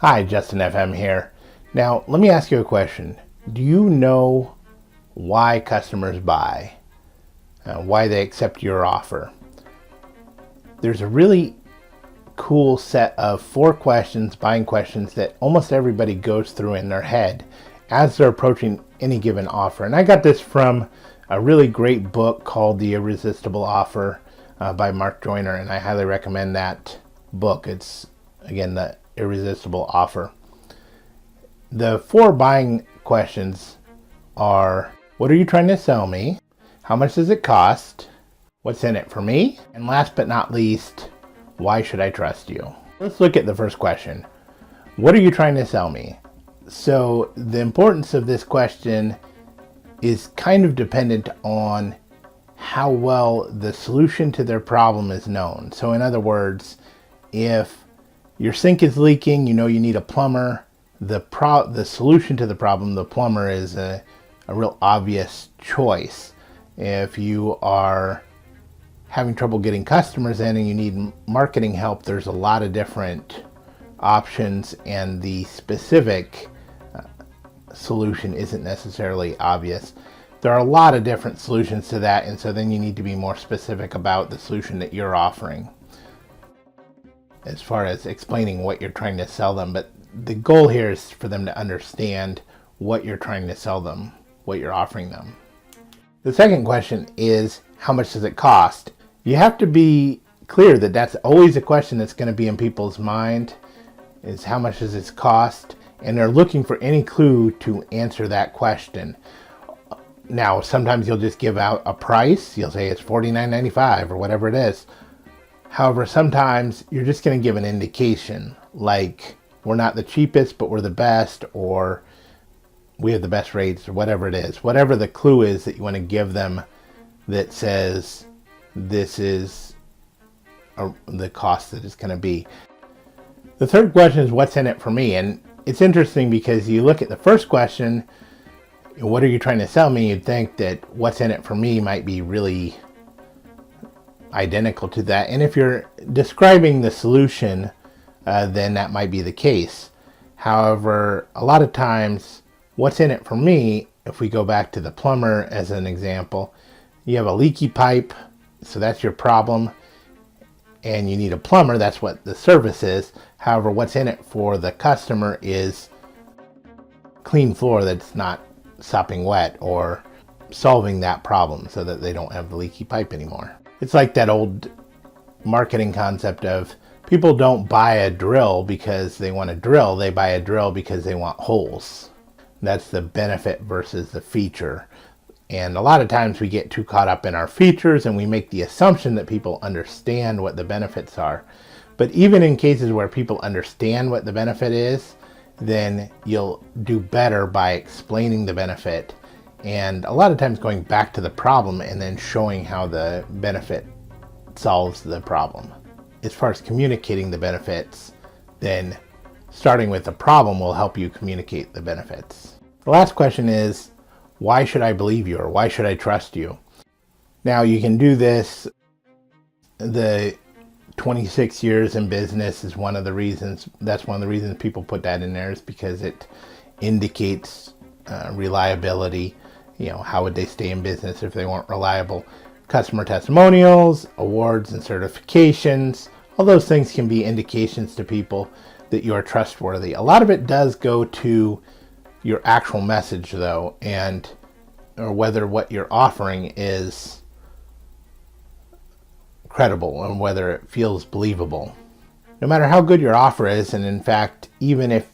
Hi, Justin FM here. Now, let me ask you a question. Do you know why customers buy? Why they accept your offer? There's a really cool set of 4 questions, buying questions, that almost everybody goes through in their head as they're approaching any given offer. And I got this from a really great book called The Irresistible Offer by Mark Joyner, and I highly recommend that book. It's, again, The Irresistible Offer. The 4 buying questions are: what are you trying to sell me? How much does it cost? What's in it for me? And last but not least, why should I trust you? Let's look at the first question. What are you trying to sell me? So the importance of this question is kind of dependent on how well the solution to their problem is known. So in other words, if your sink is leaking, you know you need a plumber. The solution to the problem, the plumber, is a real obvious choice. If you are having trouble getting customers in and you need marketing help, there's a lot of different options, and the specific solution isn't necessarily obvious. There are a lot of different solutions to that, and so then you need to be more specific about the solution that you're offering as far as explaining what you're trying to sell them. But the goal here is for them to understand what you're trying to sell them, what you're offering them. The second question is, how much does it cost? You have to be clear that that's always a question that's going to be in people's mind, is how much does this cost? And they're looking for any clue to answer that question. Now, sometimes you'll just give out a price. You'll say it's $49.95 or whatever it is. However, sometimes you're just going to give an indication, like, we're not the cheapest, but we're the best, or we have the best rates, or whatever it is. Whatever the clue is that you want to give them that says this is the cost that it's going to be. The third question is, what's in it for me? And it's interesting because you look at the first question, what are you trying to sell me? You'd think that what's in it for me might be really identical to that. And if you're describing the solution, then that might be the case. However, a lot of times, what's in it for me, if we go back to the plumber as an example, you have a leaky pipe, so that's your problem, and you need a plumber, that's what the service is. However, what's in it for the customer is clean floor that's not sopping wet, or solving that problem so that they don't have the leaky pipe anymore. It's like that old marketing concept of people don't buy a drill because they want a drill, they buy a drill because they want holes. That's the benefit versus the feature. And a lot of times we get too caught up in our features and we make the assumption that people understand what the benefits are. But even in cases where people understand what the benefit is, then you'll do better by explaining the benefit, and a lot of times going back to the problem and then showing how the benefit solves the problem. As far as communicating the benefits, then starting with the problem will help you communicate the benefits. The last question is, why should I believe you, or why should I trust you? Now, you can do this. The 26 years in business is one of the reasons. That's one of the reasons people put that in there, is because it indicates reliability. You know, how would they stay in business if they weren't reliable? Customer testimonials, awards and certifications, all those things can be indications to people that you are trustworthy. A lot of it does go to your actual message, though, or whether what you're offering is credible and whether it feels believable. No matter how good your offer is, and in fact, even if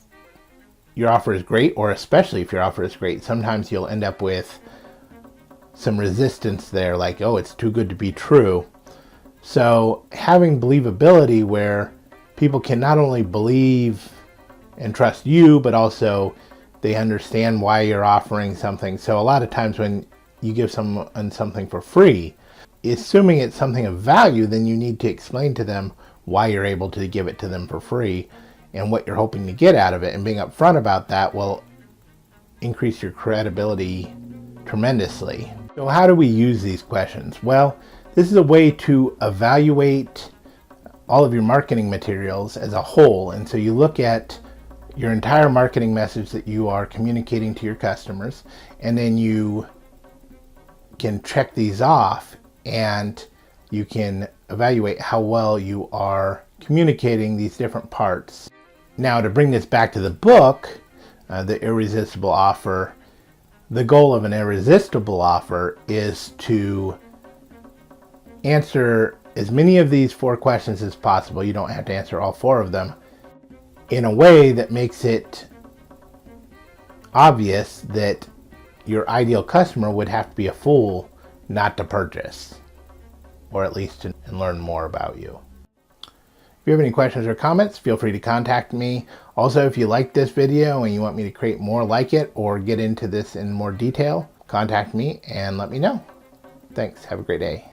your offer is great, or especially if your offer is great, sometimes you'll end up with some resistance there, like, oh, it's too good to be true. So having believability where people can not only believe and trust you, but also they understand why you're offering something. So a lot of times when you give someone something for free, assuming it's something of value, then you need to explain to them why you're able to give it to them for free and what you're hoping to get out of it. And being upfront about that will increase your credibility tremendously. So how do we use these questions? Well, this is a way to evaluate all of your marketing materials as a whole. And so you look at your entire marketing message that you are communicating to your customers, and then you can check these off and you can evaluate how well you are communicating these different parts. Now, to bring this back to the book, The Irresistible Offer, the goal of an irresistible offer is to answer as many of these 4 questions as possible. You don't have to answer all 4 of them, in a way that makes it obvious that your ideal customer would have to be a fool not to purchase, or at least to learn more about you. If you have any questions or comments, feel free to contact me. Also, if you like this video and you want me to create more like it or get into this in more detail, contact me and let me know. Thanks. Have a great day.